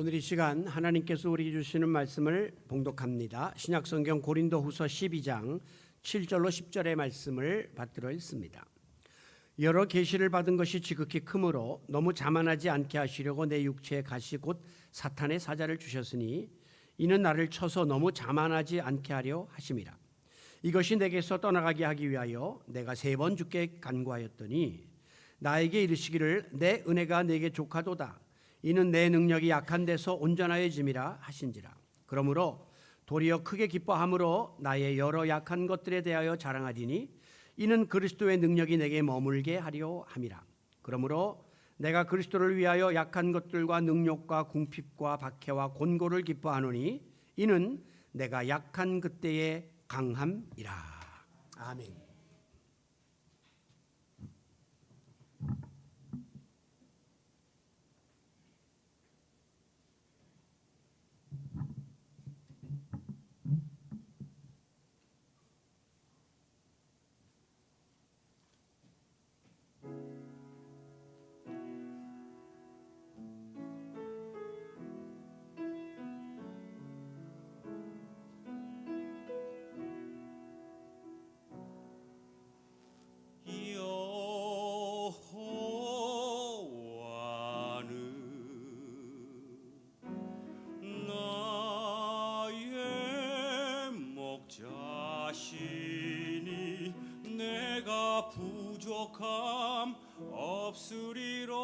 오늘 이 시간 하나님께서 우리에게 주시는 말씀을 봉독합니다. 신약성경 고린도후서 12장 7절로 10절의 말씀을 받들어 읽습니다. 여러 계시를 받은 것이 지극히 크므로 너무 자만하지 않게 하시려고 내 육체에 가시 곧 사탄의 사자를 주셨으니 이는 나를 쳐서 너무 자만하지 않게 하려 하심이라. 이것이 내게서 떠나가게 하기 위하여 내가 3번 주께 간구하였더니 나에게 이르시기를 내 은혜가 내게 족하도다. 이는 내 능력이 약한 데서 온전하여짐이라 하신지라. 그러므로 도리어 크게 기뻐함으로 나의 여러 약한 것들에 대하여 자랑하리니 이는 그리스도의 능력이 내게 머물게 하려 함이라. 그러므로 내가 그리스도를 위하여 약한 것들과 능욕과 궁핍과 박해와 곤고를 기뻐하노니 이는 내가 약한 그때의 강함이라. 아멘. 부족함 없으리로다.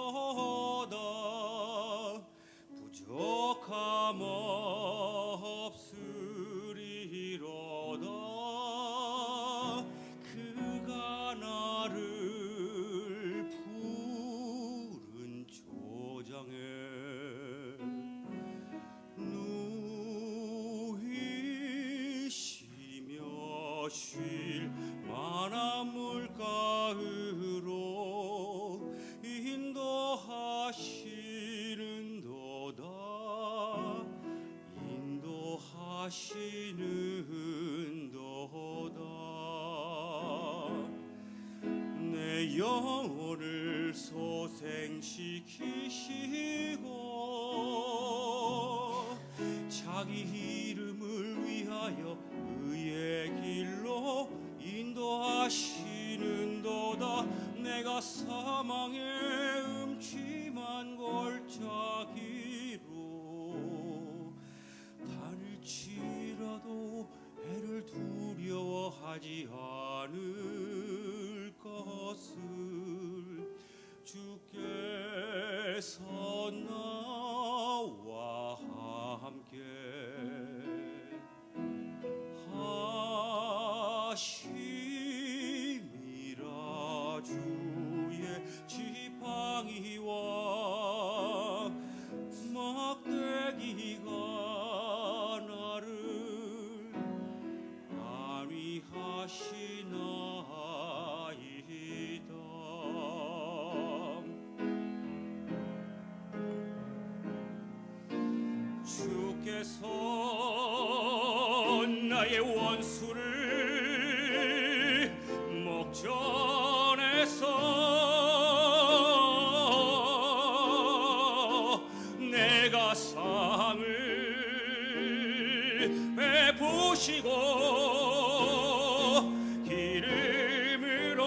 부족함 없으리로다. 그가 나를 푸른 초장에 누이시며 쉴 만한 물가으로 인도하시는도다. 내 영혼을 소생시키시고 자기 이름을 위하여 의의 길로 인도하시는도다. 내가 사망의 음침한 골짜기로 다닐지라도 해를 두려워하지 않을 것을 주께서 나와 함께 하심이라. 주의 지팡이와 막대기가 나를 안위하시나이다. 주께서 나의 원수를 목전에서 내가 상을 베푸시고 기름으로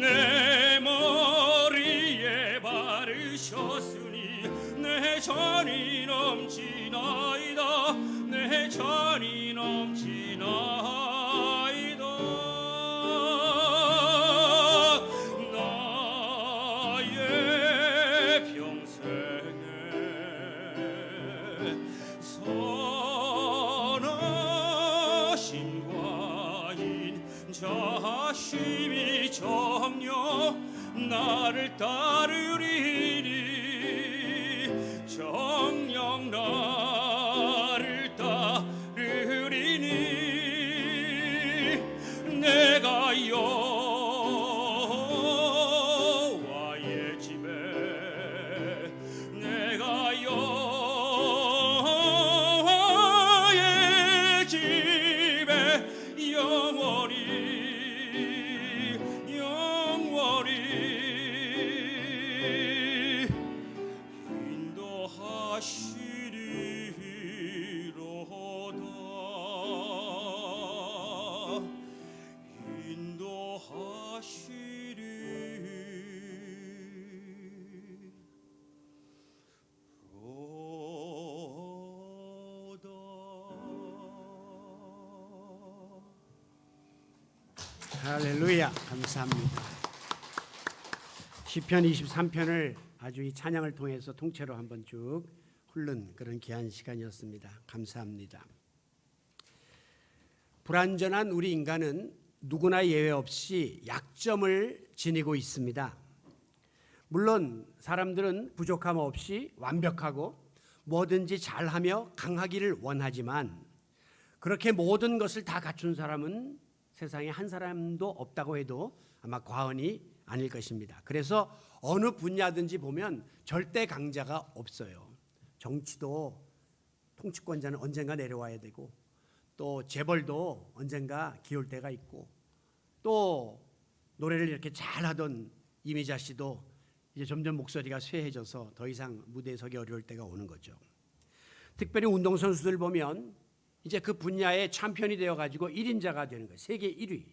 내 머리에 바르셨으니 내 잔이 넘치나이다. 내 잔이 넘치나이다. 나의 평생에 선하심과 인자심이 정녕 나를 따르리니 정녕 나를 따르리니 내가 여호와의 집에 내가 여호와의 집에 영원히 영원히 할렐루야. 감사합니다. 시편 23편을 아주 이 찬양을 통해서 통째로 한번 쭉 훑는 그런 귀한 시간이었습니다. 감사합니다. 불완전한 우리 인간은 누구나 예외 없이 약점을 지니고 있습니다. 물론 사람들은 부족함 없이 완벽하고 뭐든지 잘하며 강하기를 원하지만 그렇게 모든 것을 다 갖춘 사람은 세상에 한 사람도 없다고 해도 아마 과언이 아닐 것입니다. 그래서 어느 분야든지 보면 절대 강자가 없어요. 정치도 통치권자는 언젠가 내려와야 되고 또 재벌도 언젠가 기울 때가 있고 또 노래를 이렇게 잘하던 이미자 씨도 이제 점점 목소리가 쇠해져서 더 이상 무대에 서기 어려울 때가 오는 거죠. 특별히 운동선수들 보면 이제 그 분야의 챔피언이 되어가지고 1인자가 되는 거예요. 세계 1위.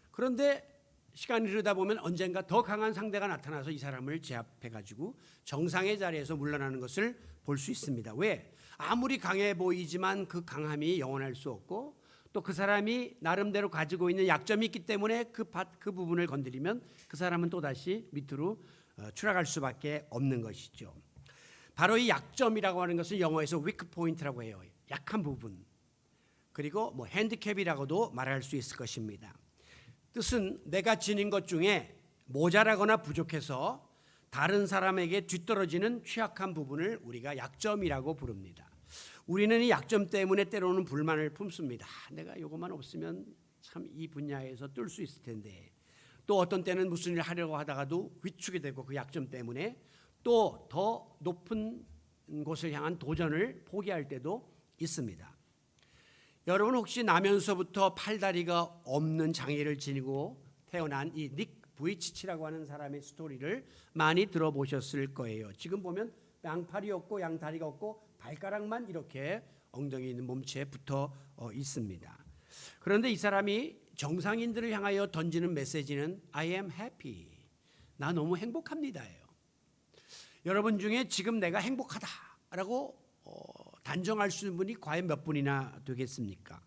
그런데 시간이 흐르다 보면 언젠가 더 강한 상대가 나타나서 이 사람을 제압해가지고 정상의 자리에서 물러나는 것을 볼 수 있습니다. 왜? 아무리 강해 보이지만 그 강함이 영원할 수 없고 또 그 사람이 나름대로 가지고 있는 약점이 있기 때문에 그 부분을 건드리면 그 사람은 또다시 밑으로 추락할 수밖에 없는 것이죠. 바로 이 약점이라고 하는 것을 영어에서 weak point라고 해요. 약한 부분. 그리고 뭐 핸디캡이라고도 말할 수 있을 것입니다. 뜻은 내가 지닌 것 중에 모자라거나 부족해서 다른 사람에게 뒤떨어지는 취약한 부분을 우리가 약점이라고 부릅니다. 우리는 이 약점 때문에 때로는 불만을 품습니다. 내가 이것만 없으면 참 이 분야에서 뜰 수 있을 텐데 또 어떤 때는 무슨 일을 하려고 하다가도 위축이 되고 그 약점 때문에 또 더 높은 곳을 향한 도전을 포기할 때도 있습니다. 여러분 혹시 나면서부터 팔다리가 없는 장애를 지니고 태어난 이 닉 부이치치라고 하는 사람의 스토리를 많이 들어보셨을 거예요. 지금 보면 양팔이 없고 양다리가 없고 발가락만 이렇게 엉덩이 있는 몸체에 붙어 있습니다. 그런데 이 사람이 정상인들을 향하여 던지는 메시지는 I am happy. 나 너무 행복합니다예요. 여러분 중에 지금 내가 행복하다라고 단정할 수 있는 분이 과연 몇 분이나 되겠습니까?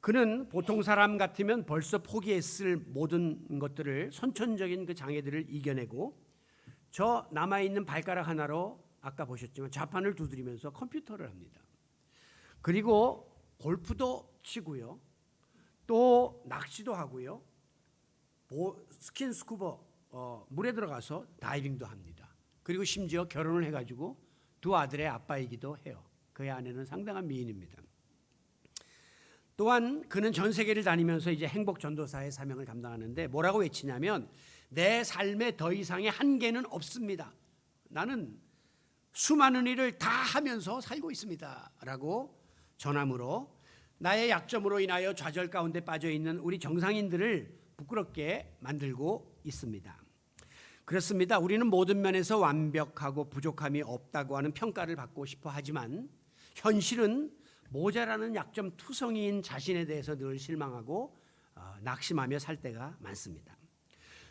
그는 보통 사람 같으면 벌써 포기했을 모든 것들을 선천적인 그 장애들을 이겨내고 저 남아있는 발가락 하나로 아까 보셨지만 좌판을 두드리면서 컴퓨터를 합니다. 그리고 골프도 치고요. 또 낚시도 하고요. 스킨스쿠버 물에 들어가서 다이빙도 합니다. 그리고 심지어 결혼을 해가지고 두 아들의 아빠이기도 해요. 그의 아내는 상당한 미인입니다. 또한 그는 전 세계를 다니면서 이제 행복 전도사의 사명을 감당하는데 뭐라고 외치냐면 내 삶에 더 이상의 한계는 없습니다. 나는 수많은 일을 다 하면서 살고 있습니다. 라고 전함으로 나의 약점으로 인하여 좌절 가운데 빠져 있는 우리 정상인들을 부끄럽게 만들고 있습니다. 그렇습니다. 우리는 모든 면에서 완벽하고 부족함이 없다고 하는 평가를 받고 싶어 하지만 현실은 모자라는 약점 투성이인 자신에 대해서 늘 실망하고 낙심하며 살 때가 많습니다.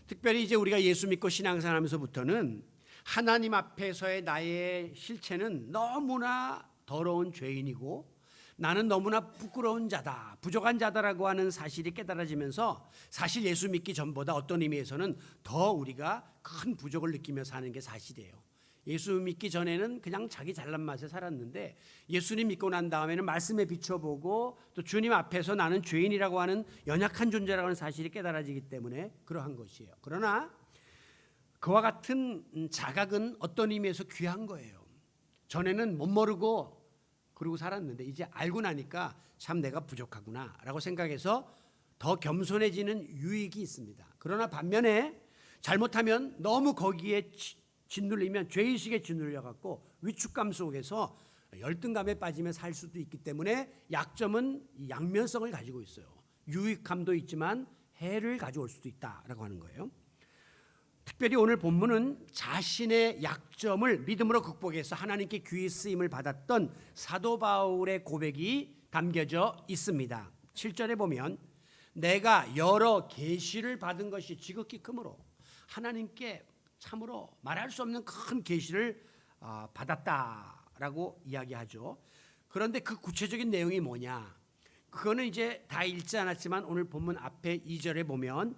특별히 이제 우리가 예수 믿고 신앙생활하면서부터는 하나님 앞에서의 나의 실체는 너무나 더러운 죄인이고 나는 너무나 부끄러운 자다, 부족한 자다라고 하는 사실이 깨달아지면서 사실 예수 믿기 전보다 어떤 의미에서는 더 우리가 큰 부족을 느끼며 사는 게 사실이에요. 예수 믿기 전에는 그냥 자기 잘난 맛에 살았는데 예수님 믿고 난 다음에는 말씀에 비춰보고 또 주님 앞에서 나는 죄인이라고 하는 연약한 존재라고 하는 사실이 깨달아지기 때문에 그러한 것이에요. 그러나 그와 같은 자각은 어떤 의미에서 귀한 거예요. 전에는 못 모르고 그러고 살았는데 이제 알고 나니까 참 내가 부족하구나 라고 생각해서 더 겸손해지는 유익이 있습니다. 그러나 반면에 잘못하면 너무 거기에 짓눌리면 죄의식에 짓눌려갖고 위축감 속에서 열등감에 빠지며 살 수도 있기 때문에 약점은 양면성을 가지고 있어요. 유익함도 있지만 해를 가져올 수도 있다라고 하는 거예요. 특별히 오늘 본문은 자신의 약점을 믿음으로 극복해서 하나님께 귀히 쓰임을 받았던 사도 바울의 고백이 담겨져 있습니다. 7절에 보면 내가 여러 계시를 받은 것이 지극히 크므로 하나님께 참으로 말할 수 없는 큰 계시를 받았다라고 이야기하죠. 그런데 그 구체적인 내용이 뭐냐? 그거는 이제 다 읽지 않았지만 오늘 본문 앞에 2절에 보면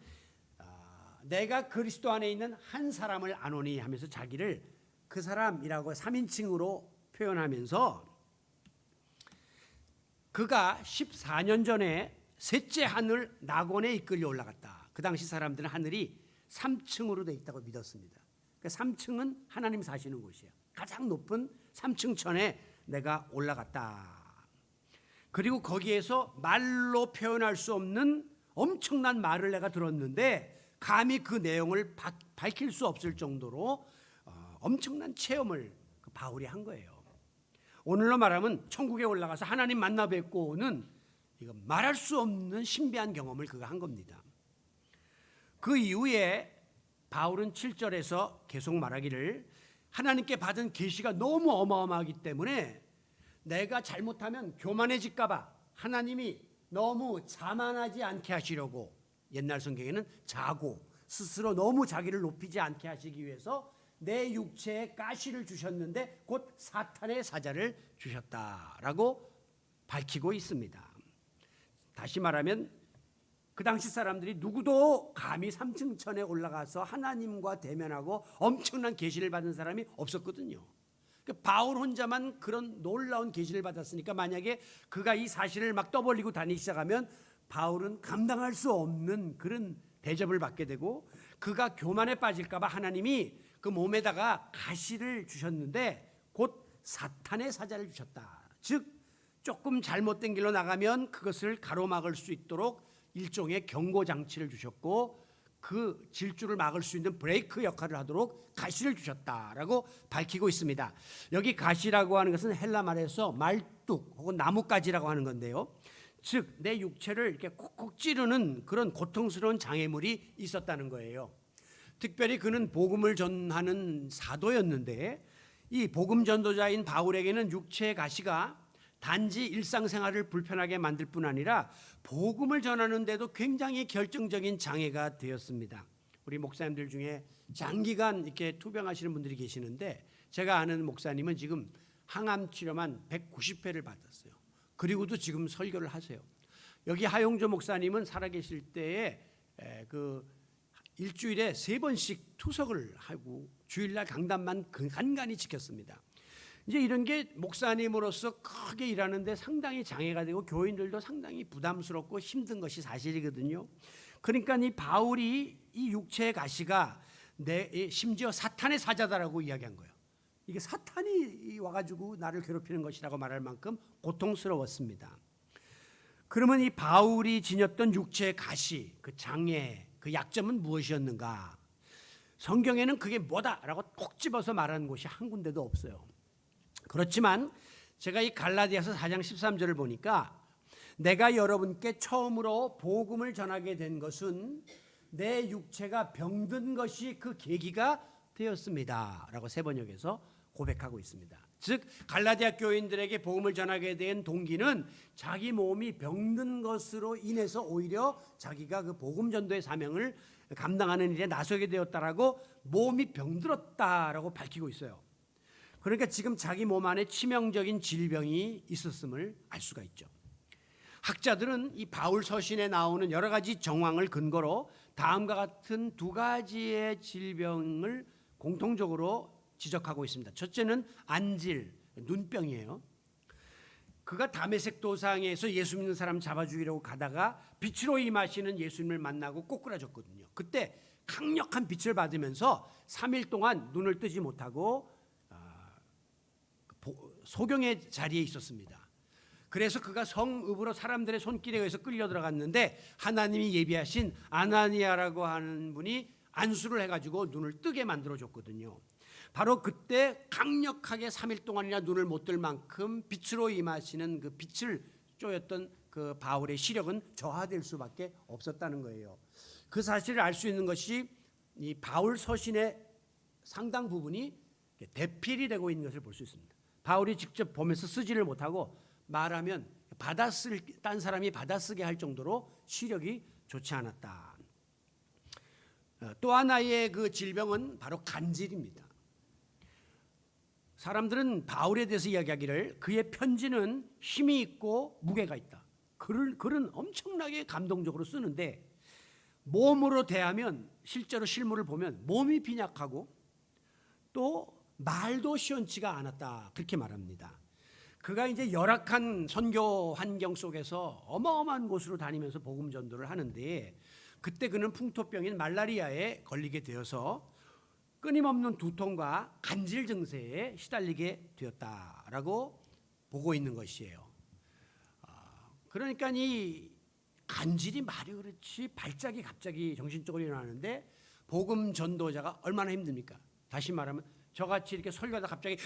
내가 그리스도 안에 있는 한 사람을 아노니 하면서 자기를 그 사람이라고 3인칭으로 표현하면서 그가 14년 전에 셋째 하늘 낙원에 이끌려 올라갔다. 그 당시 사람들은 하늘이 3층으로 돼 있다고 믿었습니다. 그러니까 3층은 하나님 사시는 곳이야. 가장 높은 3층 천에 내가 올라갔다. 그리고 거기에서 말로 표현할 수 없는 엄청난 말을 내가 들었는데 감히 그 내용을 밝힐 수 없을 정도로 엄청난 체험을 바울이 한 거예요. 오늘로 말하면 천국에 올라가서 하나님 만나 뵙고 오는 이거 말할 수 없는 신비한 경험을 그가 한 겁니다. 그 이후에 바울은 7절에서 계속 말하기를 하나님께 받은 계시가 너무 어마어마하기 때문에 내가 잘못하면 교만해질까 봐 하나님이 너무 자만하지 않게 하시려고, 옛날 성경에는 자고 스스로 너무 자기를 높이지 않게 하시기 위해서 내 육체에 가시를 주셨는데 곧 사탄의 사자를 주셨다라고 밝히고 있습니다. 다시 말하면 그 당시 사람들이 누구도 감히 3층 천에 올라가서 하나님과 대면하고 엄청난 계시를 받은 사람이 없었거든요. 바울 혼자만 그런 놀라운 계시를 받았으니까 만약에 그가 이 사실을 막 떠벌리고 다니기 시작하면 바울은 감당할 수 없는 그런 대접을 받게 되고 그가 교만에 빠질까 봐 하나님이 그 몸에다가 가시를 주셨는데 곧 사탄의 사자를 주셨다. 즉 조금 잘못된 길로 나가면 그것을 가로막을 수 있도록 일종의 경고 장치를 주셨고 그 질주를 막을 수 있는 브레이크 역할을 하도록 가시를 주셨다라고 밝히고 있습니다. 여기 가시라고 하는 것은 헬라 말에서 말뚝 혹은 나뭇가지라고 하는 건데요. 즉 내 육체를 이렇게 콕콕 찌르는 그런 고통스러운 장애물이 있었다는 거예요. 특별히 그는 복음을 전하는 사도였는데 이 복음 전도자인 바울에게는 육체의 가시가 단지 일상생활을 불편하게 만들 뿐 아니라 복음을 전하는 데도 굉장히 결정적인 장애가 되었습니다. 우리 목사님들 중에 장기간 이렇게 투병하시는 분들이 계시는데 제가 아는 목사님은 지금 항암 치료만 190회를 받았어요. 그리고도 지금 설교를 하세요. 여기 하용조 목사님은 살아계실 때에 그 일주일에 3번씩 투석을 하고 주일날 강단만 간간히 지켰습니다. 이제 이런 게 목사님으로서 크게 일하는데 상당히 장애가 되고 교인들도 상당히 부담스럽고 힘든 것이 사실이거든요. 그러니까 이 바울이 이 육체의 가시가 심지어 사탄의 사자다라고 이야기한 거예요. 이게 사탄이 와가지고 나를 괴롭히는 것이라고 말할 만큼 고통스러웠습니다. 그러면 이 바울이 지녔던 육체의 가시, 그 장애, 그 약점은 무엇이었는가? 성경에는 그게 뭐다라고 콕 집어서 말하는 곳이 한 군데도 없어요. 그렇지만 제가 이 갈라디아서 4장 13절을 보니까 내가 여러분께 처음으로 복음을 전하게 된 것은 내 육체가 병든 것이 그 계기가 되었습니다 라고 세 번역에서 고백하고 있습니다. 즉 갈라디아 교인들에게 복음을 전하게 된 동기는 자기 몸이 병든 것으로 인해서 오히려 자기가 그 복음 전도의 사명을 감당하는 일에 나서게 되었다라고 몸이 병들었다라고 밝히고 있어요. 그러니까 지금 자기 몸 안에 치명적인 질병이 있었음을 알 수가 있죠. 학자들은 이 바울 서신에 나오는 여러 가지 정황을 근거로 다음과 같은 2가지의 질병을 공통적으로 지적하고 있습니다. 첫째는 안질, 눈병이에요. 그가 다메섹 도상에서 예수 믿는 사람 잡아 죽이려고 가다가 빛으로 임하시는 예수님을 만나고 꼬꾸라졌거든요. 그때 강력한 빛을 받으면서 3일 동안 눈을 뜨지 못하고 소경의 자리에 있었습니다. 그래서 그가 성읍으로 사람들의 손길에 의해서 끌려 들어갔는데 하나님이 예비하신 아나니아라고 하는 분이 안수를 해가지고 눈을 뜨게 만들어줬거든요. 바로 그때 강력하게 3일 동안이나 눈을 못 뜰 만큼 빛으로 임하시는 그 빛을 쪼였던 그 바울의 시력은 저하될 수밖에 없었다는 거예요. 그 사실을 알 수 있는 것이 이 바울 서신의 상당 부분이 대필이 되고 있는 것을 볼 수 있습니다. 바울이 직접 보면서 쓰지를 못하고 말하면 딴 사람이 받아쓰게 할 정도로 시력이 좋지 않았다. 또 하나의 그 질병은 바로 간질입니다. 사람들은 바울에 대해서 이야기하기를 그의 편지는 힘이 있고 무게가 있다. 글은 엄청나게 감동적으로 쓰는데 몸으로 대하면 실제로 실물을 보면 몸이 빈약하고 또 말도 시원치가 않았다 그렇게 말합니다. 그가 이제 열악한 선교 환경 속에서 어마어마한 곳으로 다니면서 복음 전도를 하는데 그때 그는 풍토병인 말라리아에 걸리게 되어서 끊임없는 두통과 간질 증세에 시달리게 되었다라고 보고 있는 것이에요. 그러니까 이 간질이 말이 그렇지 발작이 갑자기 정신적으로 일어나는데 복음 전도자가 얼마나 힘듭니까? 다시 말하면 저같이 이렇게 설교하다 갑자기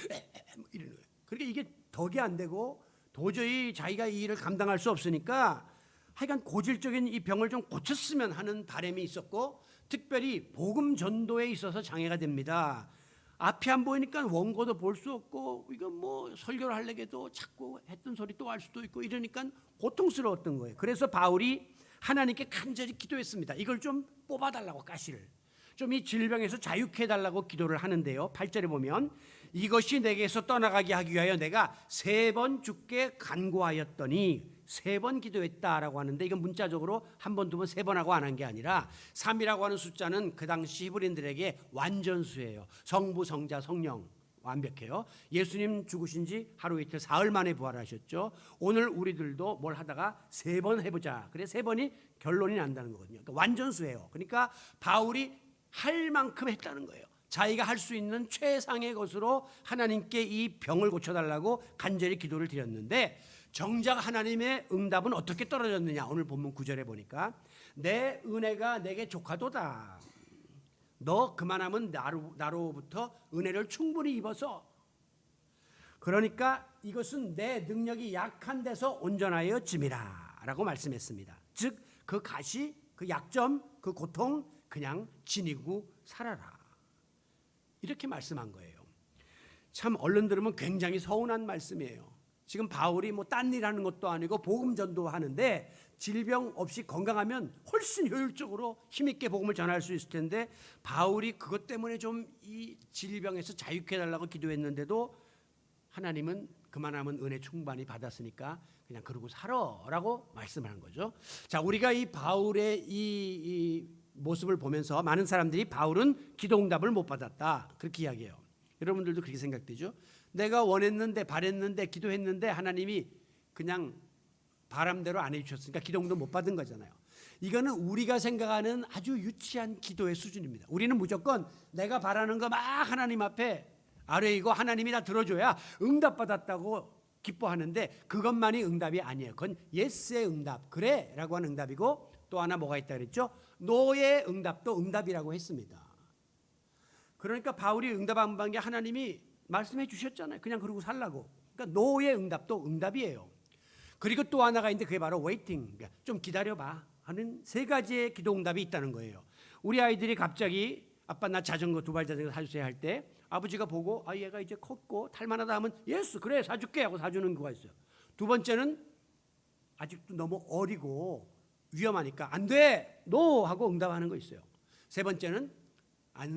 이러는 거예요. 그러니까 이게 덕이 안 되고 도저히 자기가 이 일을 감당할 수 없으니까 하여간 고질적인 이 병을 좀 고쳤으면 하는 바람이 있었고 특별히 복음 전도에 있어서 장애가 됩니다. 앞이 안 보이니까 원고도 볼 수 없고 이거 뭐 설교를 하려고 자꾸 했던 소리 또 할 수도 있고 이러니까 고통스러웠던 거예요. 그래서 바울이 하나님께 간절히 기도했습니다. 이걸 좀 뽑아달라고 가시를 좀 이 질병에서 자유케 해달라고 기도를 하는데요. 8절에 보면 이것이 내게서 떠나가게 하기 위하여 내가 3번 주께 간구하였더니 3번 기도했다라고 하는데 이건 문자적으로 1번, 2번, 3번 하고 안 한 게 아니라 3이라고 하는 숫자는 그 당시 히브리인들에게 완전수예요. 성부, 성자, 성령 완벽해요. 예수님 죽으신 지 하루 이틀 사흘 만에 부활하셨죠. 오늘 우리들도 뭘 하다가 3번 해보자. 그래 3번이 결론이 난다는 거거든요. 그러니까 완전수예요. 그러니까 바울이 할 만큼 했다는 거예요. 자기가 할 수 있는 최상의 것으로 하나님께 이 병을 고쳐달라고 간절히 기도를 드렸는데 정작 하나님의 응답은 어떻게 떨어졌느냐. 오늘 본문 9절에 보니까 내 은혜가 내게 족하도다. 너 그만하면 나로부터 은혜를 충분히 입어서 그러니까 이것은 내 능력이 약한 데서 온전하여 짐이라 라고 말씀했습니다. 즉 그 가시, 그 약점, 그 고통 그냥 지니고 살아라 이렇게 말씀한 거예요. 참 얼른 들으면 굉장히 서운한 말씀이에요. 지금 바울이 뭐 딴 일 하는 것도 아니고 복음 전도하는데 질병 없이 건강하면 훨씬 효율적으로 힘있게 복음을 전할 수 있을 텐데 바울이 그것 때문에 좀 이 질병에서 자유케 해달라고 기도했는데도 하나님은 그만하면 은혜 충만히 받았으니까 그냥 그러고 살아라고 말씀하는 거죠. 자, 우리가 이 바울의 이 모습을 보면서 많은 사람들이 바울은 기도응답을 못 받았다 그렇게 이야기해요. 여러분들도 그렇게 생각되죠? 내가 원했는데 바랬는데 기도했는데 하나님이 그냥 바람대로 안 해주셨으니까 기도응답 못 받은 거잖아요. 이거는 우리가 생각하는 아주 유치한 기도의 수준입니다. 우리는 무조건 내가 바라는 거 막 하나님 앞에 아뢰이고 하나님이 다 들어줘야 응답받았다고 기뻐하는데 그것만이 응답이 아니에요. 그건 예스의 응답, 그래 라고 하는 응답이고 또 하나 뭐가 있다 그랬죠? 노의 응답도 응답이라고 했습니다. 그러니까 바울이 응답 안 받은 게 하나님이 말씀해 주셨잖아요. 그냥 그러고 살라고. 그러니까 노의 응답도 응답이에요. 그리고 또 하나가 있는데 그게 바로 웨이팅, 그러니까 좀 기다려봐 하는 3가지의 기도 응답이 있다는 거예요. 우리 아이들이 갑자기 아빠 나 자전거 2발 자전거 사주세요 할 때 아버지가 보고 아 얘가 이제 컸고 탈만하다 하면 예스 그래 사줄게 하고 사주는 거가 있어요. 2번째는 아직도 너무 어리고 위험하니까 안 돼 노 하고 응답하는 거 있어요. 3번째는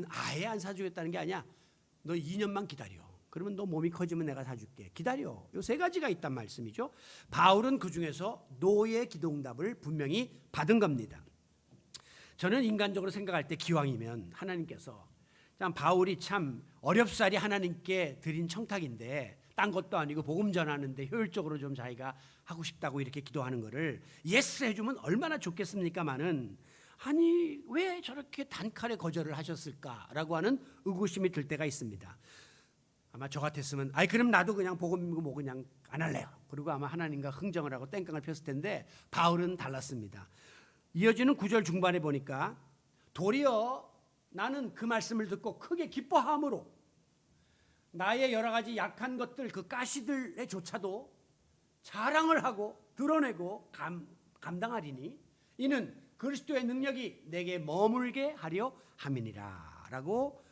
아예 안 사주겠다는 게 아니야. 너 2년만 기다려. 그러면 너 몸이 커지면 내가 사줄게. 기다려. 요 3가지가 있단 말씀이죠. 바울은 그 중에서 노의 기도응답을 분명히 받은 겁니다. 저는 인간적으로 생각할 때 기왕이면 하나님께서 참 바울이 참 어렵사리 하나님께 드린 청탁인데 딴 것도 아니고 복음 전하는데 효율적으로 좀 자기가 하고 싶다고 이렇게 기도하는 거를 예스 해주면 얼마나 좋겠습니까마는 아니 왜 저렇게 단칼에 거절을 하셨을까라고 하는 의구심이 들 때가 있습니다. 아마 저 같았으면 아이 그럼 나도 그냥 복음이고 뭐 그냥 안 할래요. 그리고 아마 하나님과 흥정을 하고 땡깡을 폈을 텐데 바울은 달랐습니다. 이어지는 9절 중반에 보니까 도리어 나는 그 말씀을 듣고 크게 기뻐함으로 나의 여러 가지 약한 것들 그 가시들에 조차도 자랑을 하고 드러내고 감당하리니 이는 그리스도의 능력이 내게 머물게 하려 함이니라 라고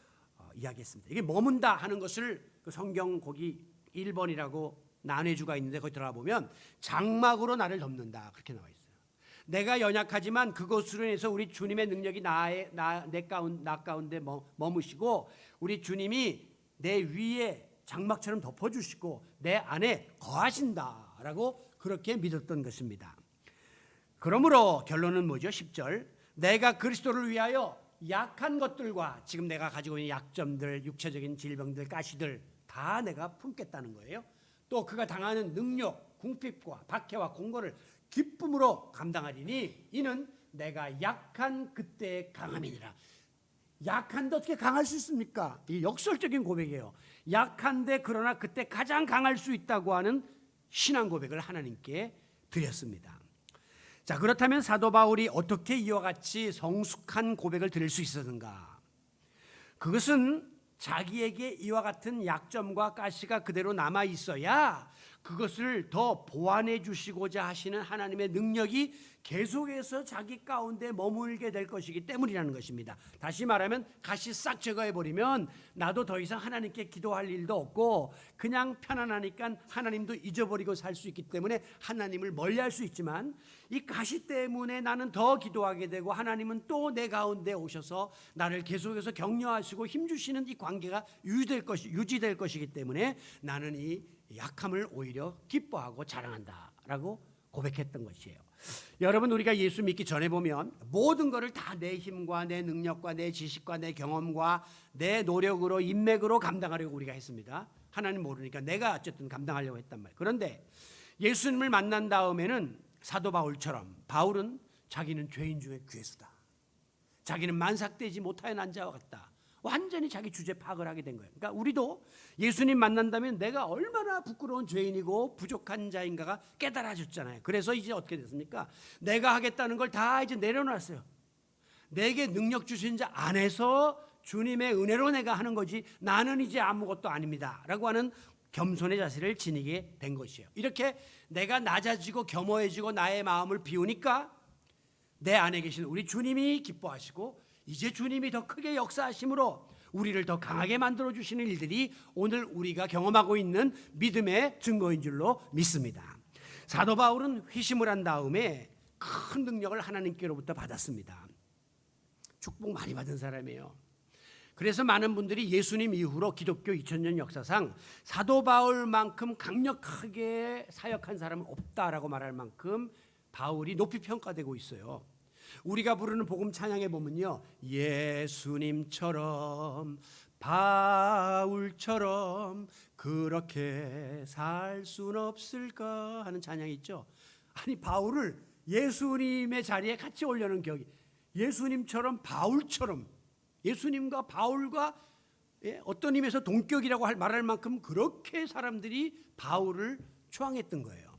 이야기했습니다. 이게 머문다 하는 것을 그 성경 거기 1번이라고 난해주가 있는데 거기 들어가 보면 장막으로 나를 덮는다 그렇게 나와 있어요. 내가 연약하지만 그것으로 인해서 우리 주님의 능력이 나 가운데 머무시고 우리 주님이 내 위에 장막처럼 덮어주시고 내 안에 거하신다라고 그렇게 믿었던 것입니다. 그러므로 결론은 뭐죠? 10절. 내가 그리스도를 위하여 약한 것들과 지금 내가 가지고 있는 약점들, 육체적인 질병들, 가시들 다 내가 품겠다는 거예요. 또 그가 당하는 능력, 궁핍과 박해와 공고를 기쁨으로 감당하리니 이는 내가 약한 그때의 강함이니라. 약한데 어떻게 강할 수 있습니까? 이 역설적인 고백이에요. 약한데 그러나 그때 가장 강할 수 있다고 하는 신앙 고백을 하나님께 드렸습니다. 자, 그렇다면 사도 바울이 어떻게 이와 같이 성숙한 고백을 드릴 수 있었는가? 그것은 자기에게 이와 같은 약점과 가시가 그대로 남아 있어야 그것을 더 보완해 주시고자 하시는 하나님의 능력이 계속해서 자기 가운데 머물게 될 것이기 때문이라는 것입니다. 다시 말하면 가시 싹 제거해 버리면 나도 더 이상 하나님께 기도할 일도 없고 그냥 편안하니까 하나님도 잊어버리고 살 수 있기 때문에 하나님을 멀리할 수 있지만 이 가시 때문에 나는 더 기도하게 되고 하나님은 또 내 가운데 오셔서 나를 계속해서 격려하시고 힘주시는 이 관계가 유지될 것이기 때문에 나는 이 약함을 오히려 기뻐하고 자랑한다라고 고백했던 것이에요. 여러분, 우리가 예수 믿기 전에 보면 모든 것을 다 내 힘과 내 능력과 내 지식과 내 경험과 내 노력으로 인맥으로 감당하려고 우리가 했습니다. 하나님 모르니까 내가 어쨌든 감당하려고 했단 말이에요. 그런데 예수님을 만난 다음에는 사도 바울처럼 바울은 자기는 죄인 중에 괴수다. 자기는 만삭되지 못하는 자와 같다. 완전히 자기 주제 파악을 하게 된 거예요. 그러니까 우리도 예수님 만난다면 내가 얼마나 부끄러운 죄인이고 부족한 자인가가 깨달아졌잖아요. 그래서 이제 어떻게 됐습니까? 내가 하겠다는 걸 다 이제 내려놨어요. 내게 능력 주신 자 안에서 주님의 은혜로 내가 하는 거지 나는 이제 아무것도 아닙니다 라고 하는 겸손의 자세를 지니게 된 것이에요. 이렇게 내가 낮아지고 겸허해지고 나의 마음을 비우니까 내 안에 계신 우리 주님이 기뻐하시고 이제 주님이 더 크게 역사하심으로 우리를 더 강하게 만들어 주시는 일들이 오늘 우리가 경험하고 있는 믿음의 증거인 줄로 믿습니다. 사도 바울은 회심을 한 다음에 큰 능력을 하나님께로부터 받았습니다. 축복 많이 받은 사람이에요. 그래서 많은 분들이 예수님 이후로 기독교 2000년 역사상 사도 바울만큼 강력하게 사역한 사람은 없다라고 말할 만큼 바울이 높이 평가되고 있어요. 우리가 부르는 복음 찬양에 보면요, 예수님처럼 바울처럼 그렇게 살 순 없을까 하는 찬양이 있죠. 아니, 바울을 예수님의 자리에 같이 올려놓은 격이 예수님처럼 바울처럼, 예수님과 바울과 어떤 의미에서 동격이라고 말할 만큼 그렇게 사람들이 바울을 추앙했던 거예요.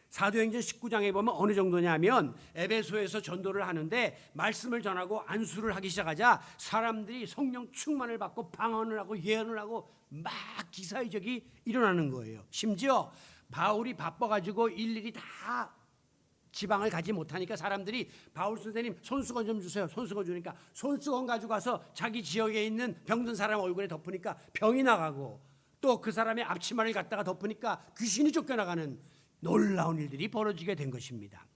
사도행전 19장에 보면 어느 정도냐면 에베소에서 전도를 하는데 말씀을 전하고 안수를 하기 시작하자 사람들이 성령 충만을 받고 방언을 하고 예언을 하고 막 기사의적이 일어나는 거예요. 심지어 바울이 바빠가지고 일일이 다 지방을 가지 못하니까 사람들이 바울 선생님 손수건 좀 주세요. 손수건 주니까 손수건 가지고 가서 자기 지역에 있는 병든 사람 얼굴에 덮으니까 병이 나가고 또 그 사람의 앞치마를 갖다가 덮으니까 귀신이 쫓겨나가는 놀라운 일들이 벌어지게 된 것입니다.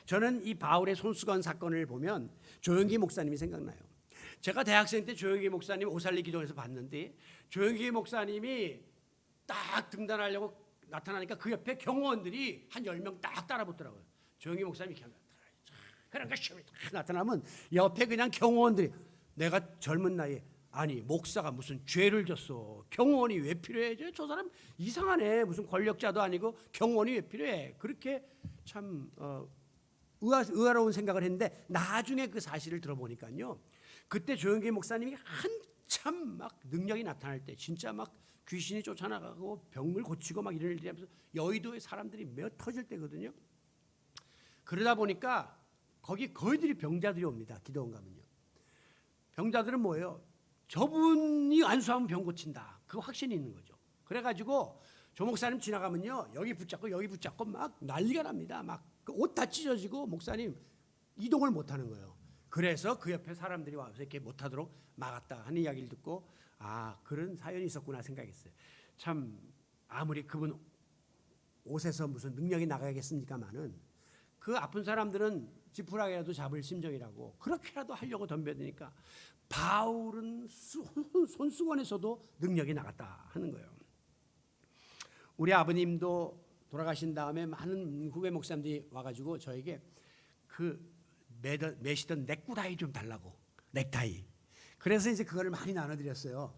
저는 이 바울의 손수건 사건을 보면 조영기 목사님이 생각나요. 제가 대학생 때 조영기 목사님 오살리 기도에서 봤는데 조영기 목사님이 딱 등단하려고 나타나니까 그 옆에 경호원들이 한 10명 딱 따라붙더라고요. 조영기 목사님이 이렇게 그러니까 나타나면 옆에 그냥 경호원들이 내가 젊은 나이에 아니 목사가 무슨 죄를 졌어. 경호원이 왜 필요해? 저 사람 이상하네. 무슨 권력자도 아니고 경호원이 왜 필요해? 그렇게 참 의아로운 생각을 했는데 나중에 그 사실을 들어보니까요. 그때 조영기 목사님이 한참 막 능력이 나타날 때 진짜 막 귀신이 쫓아나가고 병을 고치고 막 이런 일들이 하면서 여의도에 사람들이 메어 터질 때거든요. 그러다 보니까 거기 거의들이 병자들이 옵니다. 기도원 가면요. 병자들은 뭐예요? 저분이 안수하면 병 고친다. 그 확신이 있는 거죠. 그래가지고 조 목사님 지나가면요. 여기 붙잡고 막 난리가 납니다. 막 그 옷 다 찢어지고 목사님 이동을 못하는 거예요. 그래서 그 옆에 사람들이 와서 이렇게 못하도록 막았다 하는 이야기를 듣고 아 그런 사연이 있었구나 생각했어요. 참 아무리 그분 옷에서 무슨 능력이 나가겠습니까마는 그 아픈 사람들은 지푸라기라도 잡을 심정이라고 그렇게라도 하려고 덤벼드니까 바울은 손수건에서도 능력이 나갔다 하는 거예요. 우리 아버님도 돌아가신 다음에 많은 후배 목사님들이 와가지고 저에게 매시던 넥타이 좀 달라고. 넥타이. 그래서 이제 그거를 많이 나눠드렸어요.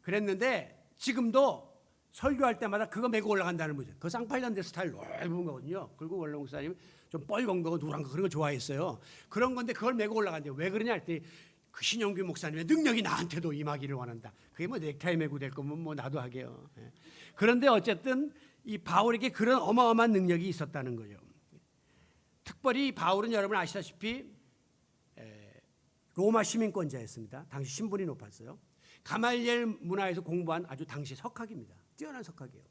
그랬는데 지금도 설교할 때마다 그거 메고 올라간다는 거죠. 그 쌍팔년대 스타일 넓은 거거든요. 그리고 원로 목사님 좀 뻘건 거, 노란 거 그런 거 좋아했어요. 그런 건데 그걸 메고 올라간대요. 왜 그러냐 했더니 그 신영규 목사님의 능력이 나한테도 임하기를 원한다. 그게 뭐 넥타이 메고 될 거면 뭐 나도 하게요. 그런데 어쨌든 이 바울에게 그런 어마어마한 능력이 있었다는 거죠. 특별히 바울은 여러분 아시다시피 로마 시민권자였습니다. 당시 신분이 높았어요. 가말리엘 문화에서 공부한 아주 당시 석학입니다. 뛰어난 석학이에요.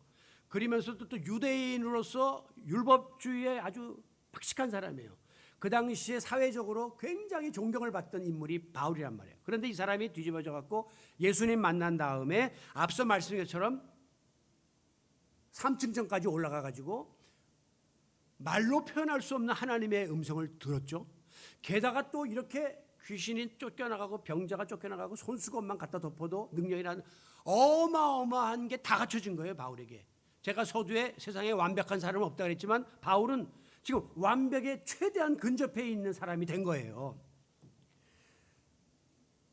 그러면서도 또 유대인으로서 율법주의에 아주 박식한 사람이에요. 그 당시에 사회적으로 굉장히 존경을 받던 인물이 바울이란 말이에요. 그런데 이 사람이 뒤집어져 갖고 예수님 만난 다음에 앞서 말씀드린 것처럼 3층전까지 올라가 가지고 말로 표현할 수 없는 하나님의 음성을 들었죠. 게다가 또 이렇게 귀신이 쫓겨나가고 병자가 쫓겨나가고 손수건만 갖다 덮어도 능력이라는 어마어마한 게 다 갖춰진 거예요. 바울에게. 제가 서두에 세상에 완벽한 사람은 없다 그랬지만 바울은 지금 완벽에 최대한 근접해 있는 사람이 된 거예요.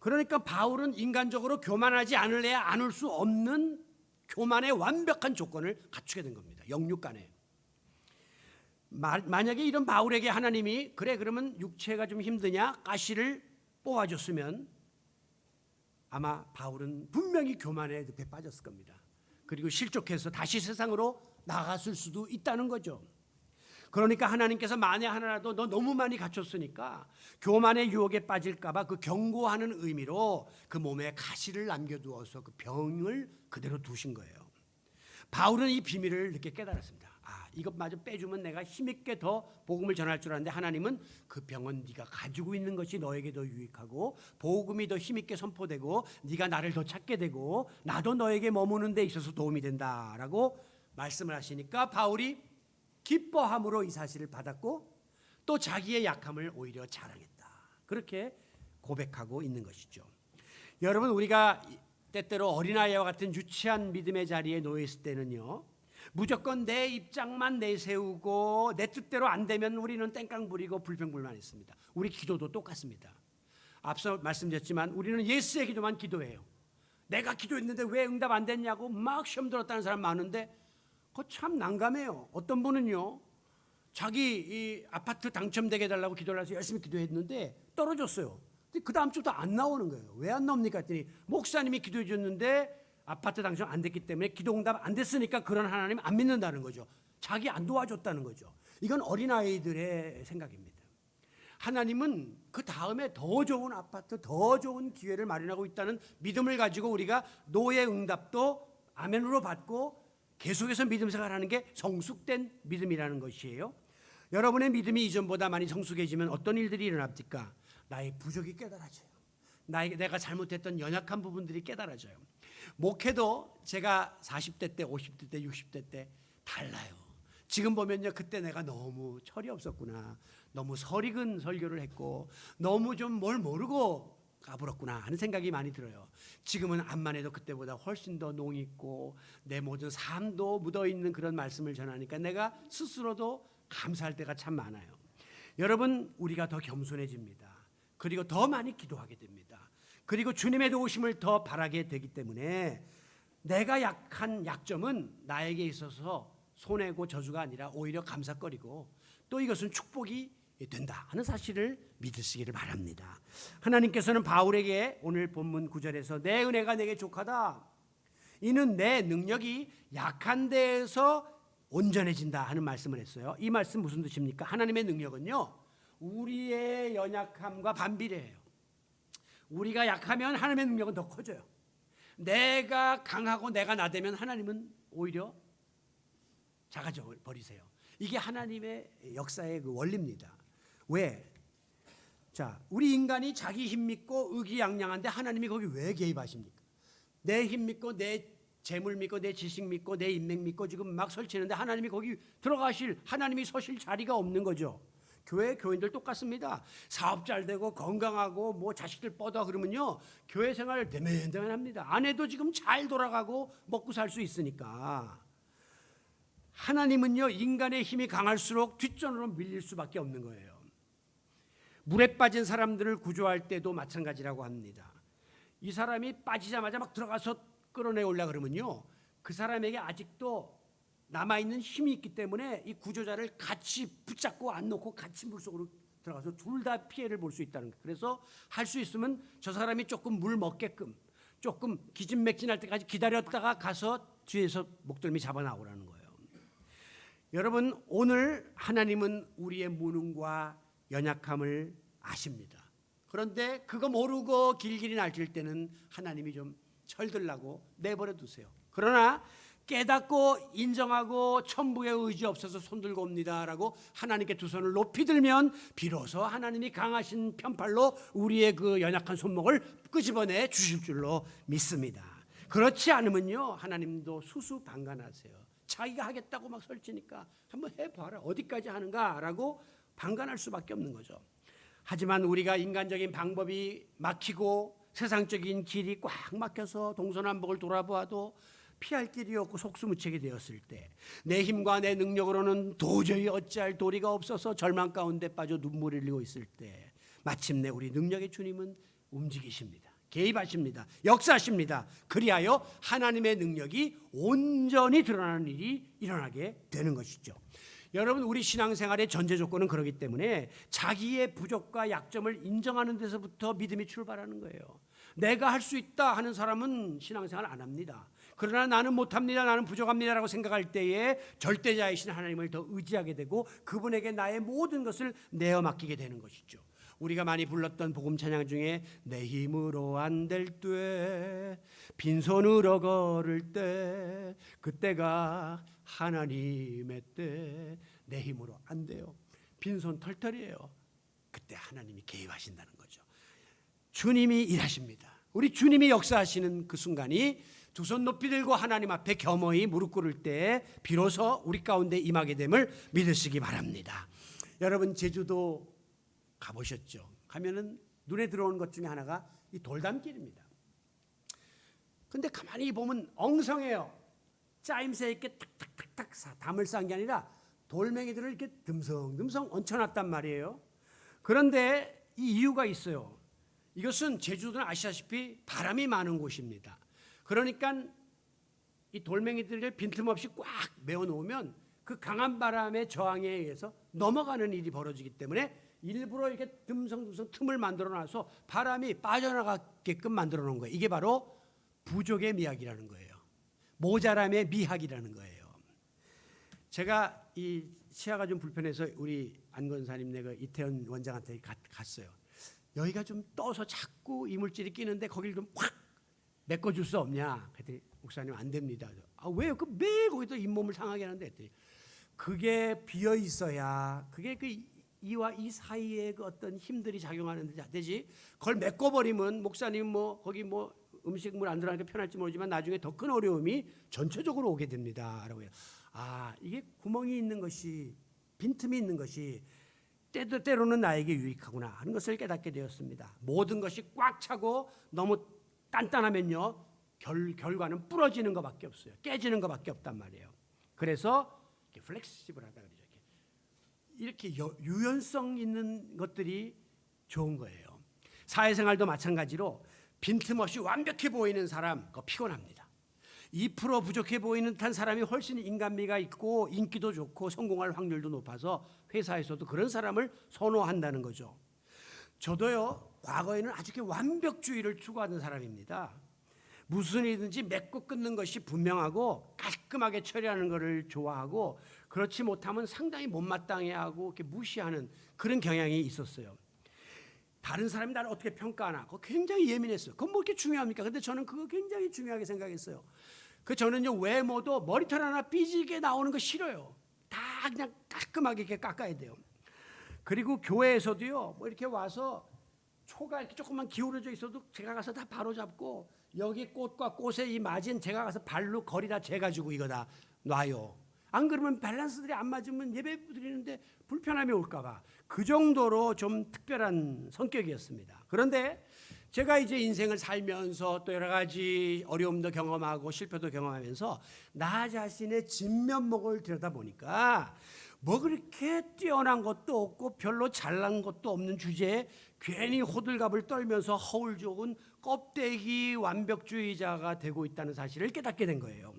그러니까 바울은 인간적으로 교만하지 않을래야 않을 수 없는 교만의 완벽한 조건을 갖추게 된 겁니다. 영육간에. 만약에 이런 바울에게 하나님이 그래 그러면 육체가 좀 힘드냐 가시를 뽑아줬으면 아마 바울은 분명히 교만의 늪에 빠졌을 겁니다. 그리고 실족해서 다시 세상으로 나갔을 수도 있다는 거죠. 그러니까 하나님께서 만에 하나라도 너 너무 많이 갖췄으니까 교만의 유혹에 빠질까 봐 그 경고하는 의미로 그 몸에 가시를 남겨두어서 그 병을 그대로 두신 거예요. 바울은 이 비밀을 늦게 깨달았습니다. 이것마저 빼주면 내가 힘있게 더 복음을 전할 줄 알았는데 하나님은 그 병은 네가 가지고 있는 것이 너에게 더 유익하고 복음이 더 힘있게 선포되고 네가 나를 더 찾게 되고 나도 너에게 머무는 데 있어서 도움이 된다라고 말씀을 하시니까 바울이 기뻐함으로 이 사실을 받았고 또 자기의 약함을 오히려 자랑했다. 그렇게 고백하고 있는 것이죠. 여러분 우리가 때때로 어린아이와 같은 유치한 믿음의 자리에 놓여 있을 때는요. 무조건 내 입장만 내세우고 내 뜻대로 안 되면 우리는 땡깡 부리고 불평불만했습니다. 우리 기도도 똑같습니다. 앞서 말씀드렸지만 우리는 예수의 기도만 기도해요. 내가 기도했는데 왜 응답 안 됐냐고 막 시험 들었다는 사람 많은데 그거 참 난감해요. 어떤 분은요. 자기 이 아파트 당첨되게 해달라고 기도를 해서 열심히 기도했는데 떨어졌어요. 근데 그 다음 주도 안 나오는 거예요. 왜 안 나옵니까 했더니 목사님이 기도해 줬는데 아파트 당첨 안 됐기 때문에 기도 응답 안 됐으니까 그런 하나님 안 믿는다는 거죠. 자기 안 도와줬다는 거죠. 이건 어린아이들의 생각입니다. 하나님은 그 다음에 더 좋은 아파트, 더 좋은 기회를 마련하고 있다는 믿음을 가지고 우리가 노의 응답도 아멘으로 받고 계속해서 믿음 생활하는 게 성숙된 믿음이라는 것이에요. 여러분의 믿음이 이전보다 많이 성숙해지면 어떤 일들이 일어납니까? 나의 부족이 깨달아져요. 내가 잘못했던 연약한 부분들이 깨달아져요. 목회도 제가 40대 때, 50대 때, 60대 때 달라요. 지금 보면요, 그때 내가 너무 철이 없었구나, 너무 설익은 설교를 했고 너무 좀 뭘 모르고 까불었구나 하는 생각이 많이 들어요. 지금은 암만 해도 그때보다 훨씬 더 농 있고 내 모든 삶도 묻어있는 그런 말씀을 전하니까 내가 스스로도 감사할 때가 참 많아요. 여러분 우리가 더 겸손해집니다. 그리고 더 많이 기도하게 됩니다. 그리고 주님의 도우심을 더 바라게 되기 때문에 내가 약한 약점은 나에게 있어서 손해고 저주가 아니라 오히려 감사거리고 또 이것은 축복이 된다 하는 사실을 믿으시기를 바랍니다. 하나님께서는 바울에게 오늘 본문 9절에서 내 은혜가 내게 족하다. 이는 내 능력이 약한 데에서 온전해진다 하는 말씀을 했어요. 이 말씀 무슨 뜻입니까? 하나님의 능력은요. 우리의 연약함과 반비례해요. 우리가 약하면 하나님의 능력은 더 커져요. 내가 강하고 내가 나대면 하나님은 오히려 작아져 버리세요. 이게 하나님의 역사의 그 원리입니다. 왜? 자, 우리 인간이 자기 힘 믿고 의기양양한데 하나님이 거기 왜 개입하십니까? 내 힘 믿고 내 재물 믿고 내 지식 믿고 내 인맥 믿고 지금 막 설치는데 하나님이 거기 들어가실, 하나님이 서실 자리가 없는 거죠. 교회 교인들 똑같습니다. 사업 잘 되고 건강하고 뭐 자식들 뻗어 그러면요 교회 생활 대면대면합니다. 아내도 지금 잘 돌아가고 먹고 살 수 있으니까. 하나님은요 인간의 힘이 강할수록 뒷전으로 밀릴 수밖에 없는 거예요. 물에 빠진 사람들을 구조할 때도 마찬가지라고 합니다. 이 사람이 빠지자마자 막 들어가서 끌어내오려고 그러면요, 그 사람에게 아직도 남아있는 힘이 있기 때문에 이 구조자를 같이 붙잡고 안 놓고 같이 물속으로 들어가서 둘 다 피해를 볼 수 있다는 거예요. 그래서 할 수 있으면 저 사람이 조금 물 먹게끔 조금 기진맥진할 때까지 기다렸다가 가서 뒤에서 목덜미 잡아 나오라는 거예요. 여러분, 오늘 하나님은 우리의 무능과 연약함을 아십니다. 그런데 그거 모르고 길길이 날뛸 때는 하나님이 좀 철들라고 내버려 두세요. 그러나 깨닫고 인정하고 천부의 의지 없어서 손들고 옵니다라고 하나님께 두 손을 높이 들면 비로소 하나님이 강하신 편팔로 우리의 그 연약한 손목을 끄집어내 주실 줄로 믿습니다. 그렇지 않으면요, 하나님도 수수방관하세요. 자기가 하겠다고 막 설치니까 한번 해봐라, 어디까지 하는가라고 방관할 수밖에 없는 거죠. 하지만 우리가 인간적인 방법이 막히고 세상적인 길이 꽉 막혀서 동서남북을 돌아보아도 피할 길이 없고 속수무책이 되었을 때, 내 힘과 내 능력으로는 도저히 어찌할 도리가 없어서 절망 가운데 빠져 눈물을 흘리고 있을 때, 마침내 우리 능력의 주님은 움직이십니다. 개입하십니다. 역사하십니다. 그리하여 하나님의 능력이 온전히 드러나는 일이 일어나게 되는 것이죠. 여러분, 우리 신앙생활의 전제 조건은 그렇기 때문에 자기의 부족과 약점을 인정하는 데서부터 믿음이 출발하는 거예요. 내가 할 수 있다 하는 사람은 신앙생활 안 합니다. 그러나 나는 못합니다, 나는 부족합니다라고 생각할 때에 절대자이신 하나님을 더 의지하게 되고 그분에게 나의 모든 것을 내어 맡기게 되는 것이죠. 우리가 많이 불렀던 복음 찬양 중에 내 힘으로 안 될 때, 빈손으로 걸을 때, 그때가 하나님의 때. 내 힘으로 안 돼요. 빈손 털털이에요. 그때 하나님이 개입하신다는 거죠. 주님이 일하십니다. 우리 주님이 역사하시는 그 순간이 두 손 높이 들고 하나님 앞에 겸허히 무릎 꿇을 때 비로소 우리 가운데 임하게 됨을 믿으시기 바랍니다. 여러분, 제주도 가보셨죠? 가면은 눈에 들어오는 것 중에 하나가 이 돌담길입니다. 근데 가만히 보면 엉성해요. 짜임새 있게 탁탁탁탁 담을 쌓은 게 아니라 돌멩이들을 이렇게 듬성듬성 얹혀놨단 말이에요. 그런데 이 이유가 있어요. 이것은 제주도는 아시다시피 바람이 많은 곳입니다. 그러니까 이 돌멩이들을 빈틈없이 꽉 메워놓으면 그 강한 바람의 저항에 의해서 넘어가는 일이 벌어지기 때문에 일부러 이렇게 듬성듬성 틈을 만들어놔서 바람이 빠져나가게끔 만들어 놓은 거예요. 이게 바로 부족의 미학이라는 거예요. 모자람의 미학이라는 거예요. 제가 이 시야가 좀 불편해서 우리 안 권사님 내가 이태원 원장한테 갔어요. 여기가 좀 떠서 자꾸 이물질이 끼는데 거기를 좀 확 메꿔줄 수 없냐? 그랬더니 목사님 안 됩니다. 아, 왜요? 그 매일 거기다 잇몸을 상하게 하는데 했더니 그게 비어 있어야 그게 그 이와 이 사이에 그 어떤 힘들이 작용하는 데 되지. 그걸 메꿔버리면 목사님 뭐 거기 뭐 음식물 안 들어가니까 편할지 모르지만 나중에 더 큰 어려움이 전체적으로 오게 됩니다라고 해요. 아, 이게 구멍이 있는 것이, 빈틈이 있는 것이 때로는 나에게 유익하구나 하는 것을 깨닫게 되었습니다. 모든 것이 꽉 차고 너무 단단하면요, 결과는 부러지는 것밖에 없어요. 깨지는 것밖에 없단 말이에요. 그래서 이렇게 플렉시블하다 그러죠. 이렇게 유연성 있는 것들이 좋은 거예요. 사회생활도 마찬가지로 빈틈없이 완벽해 보이는 사람, 그거 피곤합니다. 2% 부족해 보이는 듯한 사람이 훨씬 인간미가 있고 인기도 좋고 성공할 확률도 높아서 회사에서도 그런 사람을 선호한다는 거죠. 저도요, 과거에는 아주 완벽주의를 추구하는 사람입니다. 무슨 일이든지 맺고 끊는 것이 분명하고 깔끔하게 처리하는 것을 좋아하고, 그렇지 못하면 상당히 못마땅해하고 이렇게 무시하는 그런 경향이 있었어요. 다른 사람이 나를 어떻게 평가하나 그거 굉장히 예민했어요. 그건 뭐 이렇게 중요합니까? 근데 저는 그거 굉장히 중요하게 생각했어요. 저는요, 외모도 머리털 하나 삐지게 나오는 거 싫어요. 다 그냥 깔끔하게 이렇게 깎아야 돼요. 그리고 교회에서도요, 뭐 이렇게 와서 초가 이렇게 조금만 기울어져 있어도 제가 가서 다 바로잡고, 여기 꽃과 꽃의 이 맞은 제가 가서 발로 거리다 재가지고 이거 다 놔요. 안 그러면 밸런스들이 안 맞으면 예배 드리는데 불편함이 올까봐. 그 정도로 좀 특별한 성격이었습니다. 그런데 제가 이제 인생을 살면서 또 여러 가지 어려움도 경험하고 실패도 경험하면서 나 자신의 진면목을 들여다보니까 뭐 그렇게 뛰어난 것도 없고 별로 잘난 것도 없는 주제에 괜히 호들갑을 떨면서 허울 좋은 껍데기 완벽주의자가 되고 있다는 사실을 깨닫게 된 거예요.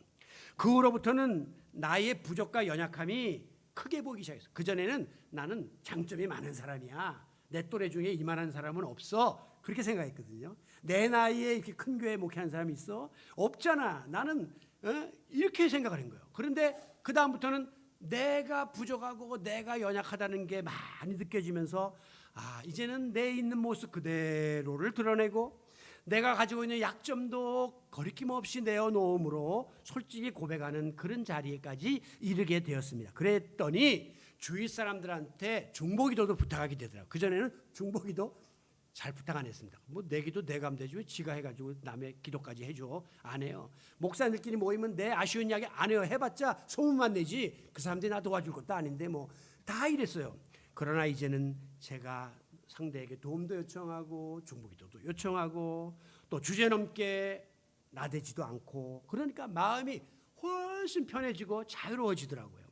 그 후로부터는 나의 부족과 연약함이 크게 보이기 시작했어요. 그전에는 나는 장점이 많은 사람이야, 내 또래 중에 이만한 사람은 없어, 그렇게 생각했거든요. 내 나이에 이렇게 큰 교회 목회하는 사람이 있어? 없잖아. 나는 이렇게 생각을 한 거예요. 그런데 그 다음부터는 내가 부족하고 내가 연약하다는 게 많이 느껴지면서 이제는 내 있는 모습 그대로를 드러내고 내가 가지고 있는 약점도 거리낌 없이 내어놓음으로 솔직히 고백하는 그런 자리에까지 이르게 되었습니다. 그랬더니 주위 사람들한테 중보기도도 부탁하게 되더라고요. 그전에는 중보기도 잘 부탁 안 했습니다. 뭐 내 기도 내가 하면 되지 왜 지가 해가지고 남의 기도까지 해줘. 안 해요. 목사님들끼리 모이면 내 아쉬운 이야기 안 해요. 해봤자 소문만 내지 그 사람들이 나 도와줄 것도 아닌데 뭐 다 이랬어요. 그러나 이제는 제가 상대에게 도움도 요청하고 중보기도도 요청하고 또 주제넘게 나대지도 않고, 그러니까 마음이 훨씬 편해지고 자유로워지더라고요.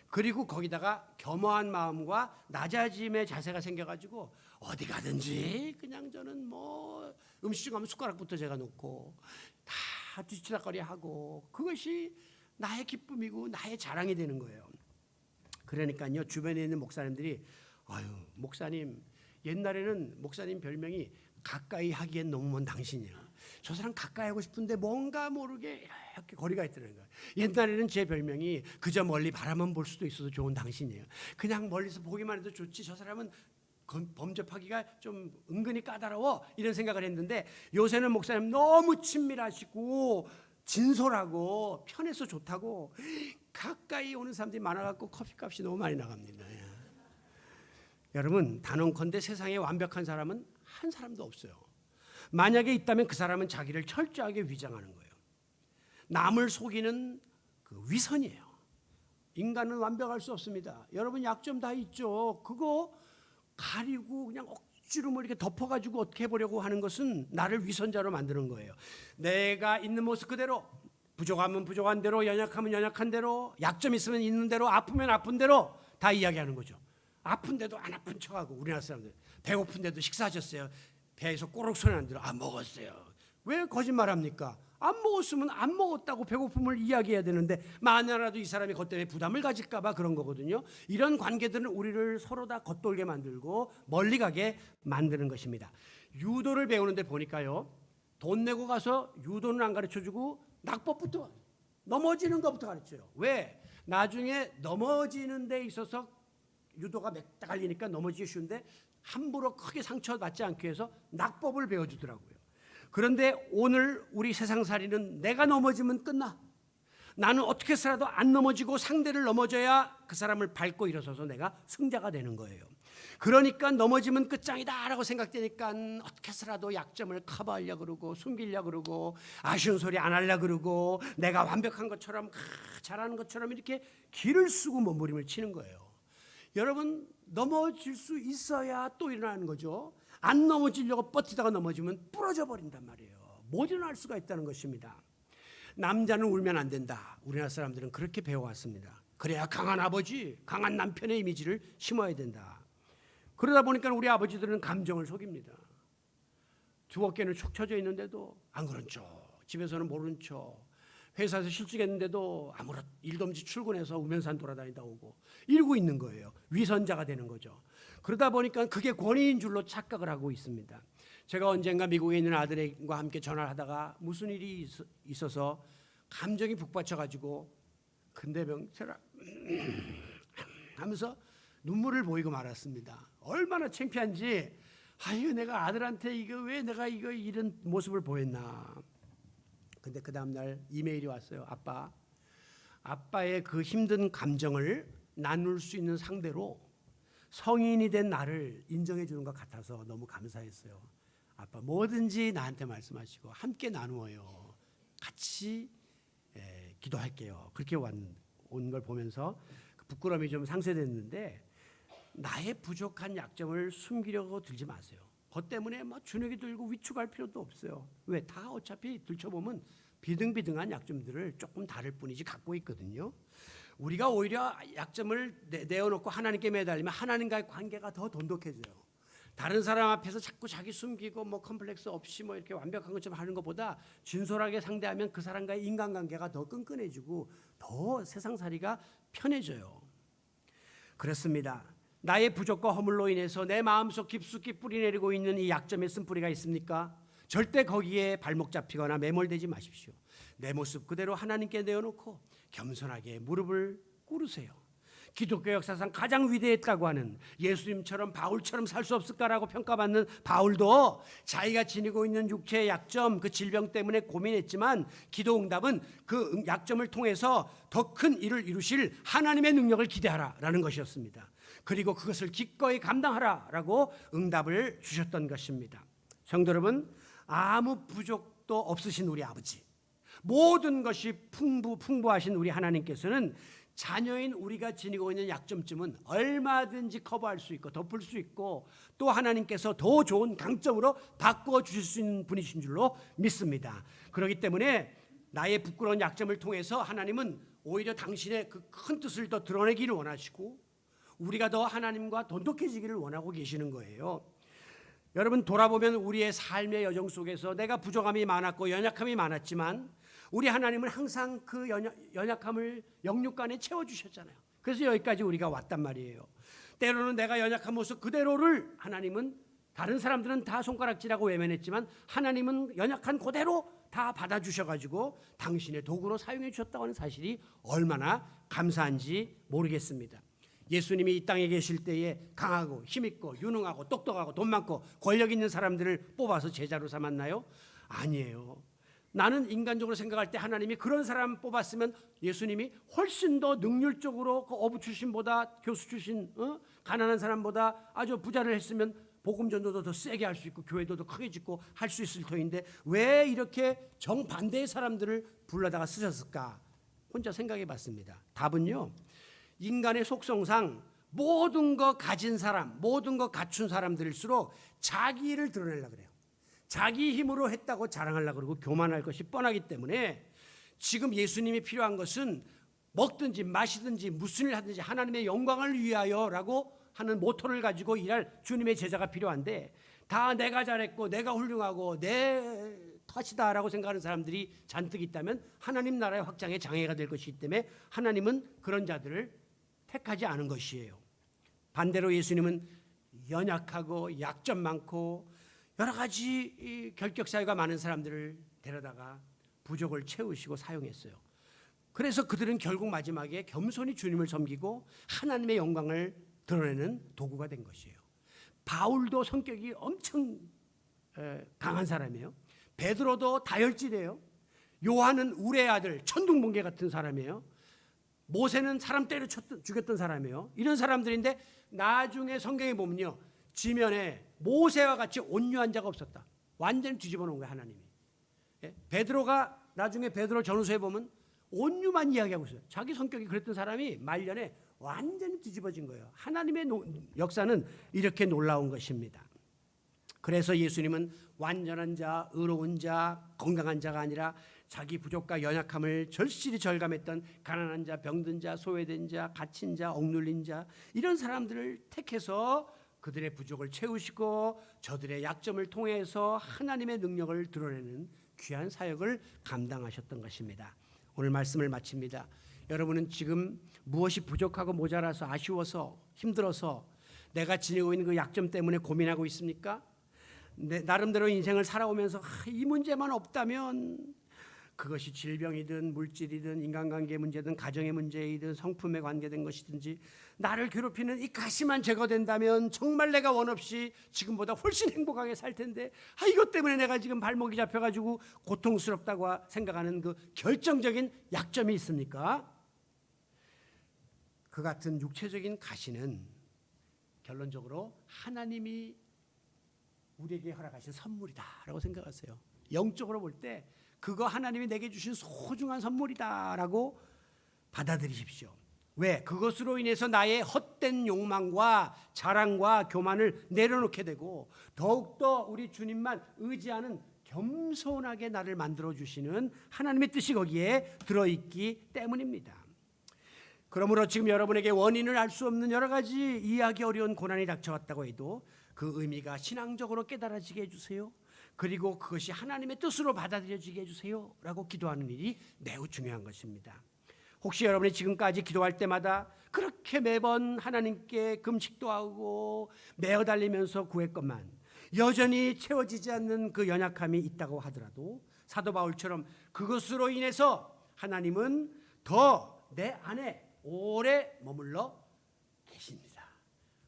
그리고 거기다가 겸허한 마음과 낮아짐의 자세가 생겨가지고 어디 가든지 그냥 저는 뭐 음식점 가면 숟가락부터 제가 놓고 다 뒤치다거리하고 그것이 나의 기쁨이고 나의 자랑이 되는 거예요. 그러니까요, 주변에 있는 목사님들이 목사님, 옛날에는 목사님 별명이 가까이 하기엔 너무 먼 당신이야. 저 사람 가까이 하고 싶은데 뭔가 모르게 이렇게 거리가 있더라는 거예요. 옛날에는 제 별명이 그저 멀리 바라만 볼 수도 있어도 좋은 당신이에요. 그냥 멀리서 보기만 해도 좋지 저 사람은 범접하기가 좀 은근히 까다로워, 이런 생각을 했는데 요새는 목사님 너무 친밀하시고 진솔하고 편해서 좋다고 가까이 오는 사람들이 많아갖고 커피값이 너무 많이 나갑니다. 여러분, 단언컨대 세상에 완벽한 사람은 한 사람도 없어요. 만약에 있다면 그 사람은 자기를 철저하게 위장하는 거예요. 남을 속이는 그 위선이에요. 인간은 완벽할 수 없습니다. 여러분, 약점 다 있죠. 그거 가리고 그냥 억지로 뭐 이렇게 덮어가지고 어떻게 해보려고 하는 것은 나를 위선자로 만드는 거예요. 내가 있는 모습 그대로, 부족하면 부족한 대로, 연약하면 연약한 대로, 약점 있으면 있는 대로, 아프면 아픈 대로 다 이야기하는 거죠. 아픈데도 안 아픈 척하고, 우리나라 사람들 배고픈데도 식사하셨어요? 배에서 꼬록 소리 안 들어? 안 먹었어요. 왜 거짓말합니까? 안 먹었으면 안 먹었다고 배고픔을 이야기해야 되는데 만약라도 이 사람이 그것 때문에 부담을 가질까 봐 그런 거거든요. 이런 관계들은 우리를 서로 다 겉돌게 만들고 멀리 가게 만드는 것입니다. 유도를 배우는데 보니까요, 돈 내고 가서 유도는 안 가르쳐주고 낙법부터, 넘어지는 것부터 가르쳐요. 왜? 나중에 넘어지는 데 있어서 유도가 맥딱 갈리니까 넘어지기 쉬운데 함부로 크게 상처받지 않기 위해서 낙법을 배워주더라고요. 그런데 오늘 우리 세상살이는 내가 넘어지면 끝나. 나는 어떻게 해서라도 안 넘어지고 상대를 넘어져야 그 사람을 밟고 일어서서 내가 승자가 되는 거예요. 그러니까 넘어지면 끝장이다라고 생각되니까 어떻게 해서라도 약점을 커버하려고 그러고 숨기려고 그러고 아쉬운 소리 안 하려고 그러고 내가 완벽한 것처럼 잘하는 것처럼 이렇게 기를 쓰고 몸부림을 치는 거예요. 여러분, 넘어질 수 있어야 또 일어나는 거죠. 안 넘어지려고 버티다가 넘어지면 부러져 버린단 말이에요. 못 일어날 수가 있다는 것입니다. 남자는 울면 안 된다. 우리나라 사람들은 그렇게 배워왔습니다. 그래야 강한 아버지, 강한 남편의 이미지를 심어야 된다. 그러다 보니까 우리 아버지들은 감정을 속입니다. 두 어깨는 축 처져 있는데도 안 그런 척, 집에서는 모른 척, 회사에서 실직했는데도 아무런 일도 없이 출근해서 우면산 돌아다니다 오고 이러고 있는 거예요. 위선자가 되는 거죠. 그러다 보니까 그게 권위인 줄로 착각을 하고 있습니다. 제가 언젠가 미국에 있는 아들과 함께 전화를 하다가 무슨 일이 있어서 감정이 북받쳐가지고 근데 병철아 하면서 눈물을 보이고 말았습니다. 얼마나 창피한지, 아유 내가 아들한테 이거 왜 내가 이거 이런 모습을 보였나. 근데 그 다음날 이메일이 왔어요. 아빠의 그 힘든 감정을 나눌 수 있는 상대로 성인이 된 나를 인정해 주는 것 같아서 너무 감사했어요. 아빠 뭐든지 나한테 말씀하시고 함께 나누어요. 같이 기도할게요. 그렇게 온 걸 보면서 부끄러움이 좀 상쇄됐는데, 나의 부족한 약점을 숨기려고 들지 마세요. 그것 때문에 뭐 주눅이 들고 위축할 필요도 없어요. 왜? 다 어차피 들춰보면 비등비등한 약점들을 조금 다를 뿐이지 갖고 있거든요. 우리가 오히려 약점을 내어놓고 하나님께 매달리면 하나님과의 관계가 더 돈독해져요. 다른 사람 앞에서 자꾸 자기 숨기고 뭐 컴플렉스 없이 뭐 이렇게 완벽한 것처럼 하는 것보다 진솔하게 상대하면 그 사람과의 인간관계가 더 끈끈해지고 더 세상살이가 편해져요. 그렇습니다. 나의 부족과 허물로 인해서 내 마음속 깊숙이 뿌리내리고 있는 이 약점의 쓴뿌리가 있습니까? 절대 거기에 발목 잡히거나 매몰되지 마십시오. 내 모습 그대로 하나님께 내어놓고 겸손하게 무릎을 꿇으세요. 기독교 역사상 가장 위대했다고 하는 예수님처럼 바울처럼 살 수 없을까라고 평가받는 바울도 자기가 지니고 있는 육체의 약점, 그 질병 때문에 고민했지만 기도 응답은 그 약점을 통해서 더 큰 일을 이루실 하나님의 능력을 기대하라라는 것이었습니다. 그리고 그것을 기꺼이 감당하라라고 응답을 주셨던 것입니다. 성도 여러분, 아무 부족도 없으신 우리 아버지, 모든 것이 풍부하신 우리 하나님께서는 자녀인 우리가 지니고 있는 약점쯤은 얼마든지 커버할 수 있고 덮을 수 있고 또 하나님께서 더 좋은 강점으로 바꾸어 주실 수 있는 분이신 줄로 믿습니다. 그렇기 때문에 나의 부끄러운 약점을 통해서 하나님은 오히려 당신의 그 큰 뜻을 더 드러내기를 원하시고 우리가 더 하나님과 돈독해지기를 원하고 계시는 거예요. 여러분, 돌아보면 우리의 삶의 여정 속에서 내가 부족함이 많았고 연약함이 많았지만 우리 하나님은 항상 그 연약함을 영육간에 채워주셨잖아요. 그래서 여기까지 우리가 왔단 말이에요. 때로는 내가 연약한 모습 그대로를 하나님은, 다른 사람들은 다 손가락질하고 외면했지만 하나님은 연약한 그대로 다 받아주셔가지고 당신의 도구로 사용해 주셨다고 하는 사실이 얼마나 감사한지 모르겠습니다. 예수님이 이 땅에 계실 때에 강하고 힘있고 유능하고 똑똑하고 돈 많고 권력 있는 사람들을 뽑아서 제자로 삼았나요? 아니에요. 나는 인간적으로 생각할 때 하나님이 그런 사람 뽑았으면 예수님이 훨씬 더 능률적으로 그 어부 출신보다 교수 출신 가난한 사람보다 아주 부자를 했으면 복음 전도도 더 세게 할 수 있고 교회도 더 크게 짓고 할 수 있을 터인데 왜 이렇게 정반대의 사람들을 불러다가 쓰셨을까? 혼자 생각해 봤습니다. 답은요, 인간의 속성상 모든 거 가진 사람, 모든 거 갖춘 사람들일수록 자기 일을 드러내려고 그래요. 자기 힘으로 했다고 자랑하려고 그러고 교만할 것이 뻔하기 때문에 지금 예수님이 필요한 것은 먹든지 마시든지 무슨 일 하든지 하나님의 영광을 위하여라고 하는 모토를 가지고 일할 주님의 제자가 필요한데, 다 내가 잘했고 내가 훌륭하고 내 탓이다라고 생각하는 사람들이 잔뜩 있다면 하나님 나라의 확장에 장애가 될 것이기 때문에 하나님은 그런 자들을 택하지 않은 것이에요. 반대로 예수님은 연약하고 약점 많고 여러 가지 결격 사유가 많은 사람들을 데려다가 부족을 채우시고 사용했어요. 그래서 그들은 결국 마지막에 겸손히 주님을 섬기고 하나님의 영광을 드러내는 도구가 된 것이에요. 바울도 성격이 엄청 강한 사람이에요. 베드로도 다혈질이에요. 요한은 우레의 아들 천둥번개 같은 사람이에요. 모세는 사람 때려 죽였던 사람이에요. 이런 사람들인데 나중에 성경에 보면요, 지면에 모세와 같이 온유한 자가 없었다. 완전히 뒤집어 놓은 거예요, 하나님이. 베드로가 나중에 베드로 전후서에 보면 온유만 이야기하고 있어요. 자기 성격이 그랬던 사람이 말년에 완전히 뒤집어진 거예요. 하나님의 역사는 이렇게 놀라운 것입니다. 그래서 예수님은 완전한 자, 의로운 자, 건강한 자가 아니라 자기 부족과 연약함을 절실히 절감했던 가난한 자, 병든 자, 소외된 자, 갇힌 자, 억눌린 자, 이런 사람들을 택해서 그들의 부족을 채우시고 저들의 약점을 통해서 하나님의 능력을 드러내는 귀한 사역을 감당하셨던 것입니다. 오늘 말씀을 마칩니다. 여러분은 지금 무엇이 부족하고 모자라서 아쉬워서 힘들어서 내가 지니고 있는 그 약점 때문에 고민하고 있습니까? 나름대로 인생을 살아오면서 이 문제만 없다면, 그것이 질병이든 물질이든 인간관계 문제든 가정의 문제이든 성품에 관계된 것이든지 나를 괴롭히는 이 가시만 제거된다면 정말 내가 원 없이 지금보다 훨씬 행복하게 살 텐데, 이것 때문에 내가 지금 발목이 잡혀가지고 고통스럽다고 생각하는 그 결정적인 약점이 있습니까? 그 같은 육체적인 가시는 결론적으로 하나님이 우리에게 허락하신 선물이다라고 생각하세요. 영적으로 볼 때 그거 하나님이 내게 주신 소중한 선물이다라고 받아들이십시오. 왜? 그것으로 인해서 나의 헛된 욕망과 자랑과 교만을 내려놓게 되고 더욱더 우리 주님만 의지하는 겸손하게 나를 만들어주시는 하나님의 뜻이 거기에 들어있기 때문입니다. 그러므로 지금 여러분에게 원인을 알 수 없는 여러 가지 이해하기 어려운 고난이 닥쳐왔다고 해도 그 의미가 신앙적으로 깨달아지게 해주세요. 그리고 그것이 하나님의 뜻으로 받아들여지게 해주세요 라고 기도하는 일이 매우 중요한 것입니다. 혹시 여러분이 지금까지 기도할 때마다 그렇게 매번 하나님께 금식도 하고 매어달리면서 구했건만 여전히 채워지지 않는 그 연약함이 있다고 하더라도 사도 바울처럼 그것으로 인해서 하나님은 더 내 안에 오래 머물러 계십니다.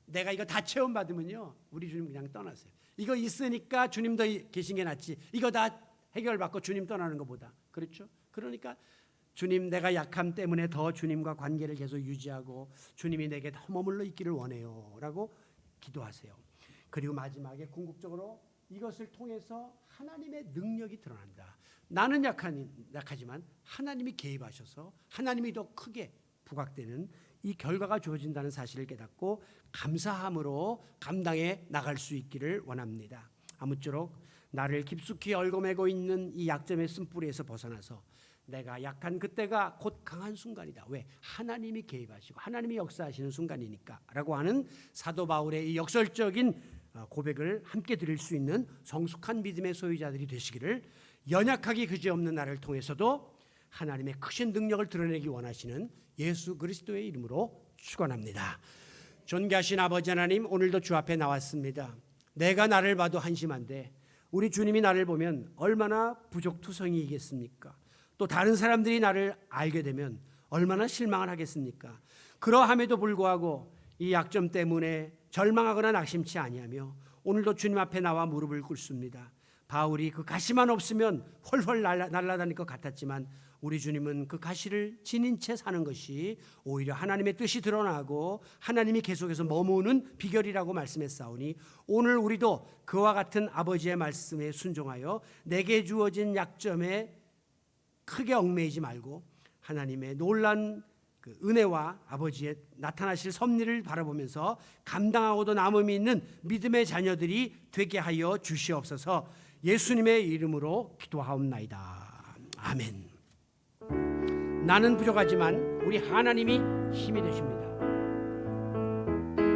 내가 이거 다 체험받으면요 우리 주님 그냥 떠나세요. 이거 있으니까 주님 더 계신 게 낫지, 이거 다 해결받고 주님 떠나는 것보다. 그렇죠? 그러니까 주님, 내가 약함 때문에 더 주님과 관계를 계속 유지하고 주님이 내게 더 머물러 있기를 원해요 라고 기도하세요. 그리고 마지막에 궁극적으로 이것을 통해서 하나님의 능력이 드러난다. 나는 약하지만 하나님이 개입하셔서 하나님이 더 크게 부각되는 이 결과가 주어진다는 사실을 깨닫고 감사함으로 감당해 나갈 수 있기를 원합니다. 아무쪼록 나를 깊숙이 얽어매고 있는 이 약점의 쓴뿌리에서 벗어나서 내가 약한 그때가 곧 강한 순간이다. 왜? 하나님이 개입하시고 하나님이 역사하시는 순간이니까 라고 하는 사도 바울의 이 역설적인 고백을 함께 드릴 수 있는 성숙한 믿음의 소유자들이 되시기를, 연약하기 그지없는 나를 통해서도 하나님의 크신 능력을 드러내기 원하시는 예수 그리스도의 이름으로 축원합니다. 존귀하신 아버지 하나님, 오늘도 주 앞에 나왔습니다. 내가 나를 봐도 한심한데 우리 주님이 나를 보면 얼마나 부족투성이겠습니까? 또 다른 사람들이 나를 알게 되면 얼마나 실망을 하겠습니까? 그러함에도 불구하고 이 약점 때문에 절망하거나 낙심치 아니하며 오늘도 주님 앞에 나와 무릎을 꿇습니다. 바울이 그 가시만 없으면 훨훨 날아다닐 것 같았지만 우리 주님은 그 가시를 지닌 채 사는 것이 오히려 하나님의 뜻이 드러나고 하나님이 계속해서 머무는 비결이라고 말씀했사오니 오늘 우리도 그와 같은 아버지의 말씀에 순종하여 내게 주어진 약점에 크게 얽매이지 말고 하나님의 놀란 그 은혜와 아버지의 나타나실 섭리를 바라보면서 감당하고도 남음이 있는 믿음의 자녀들이 되게 하여 주시옵소서. 예수님의 이름으로 기도하옵나이다. 아멘. 나는 부족하지만 우리 하나님이 힘이 되십니다.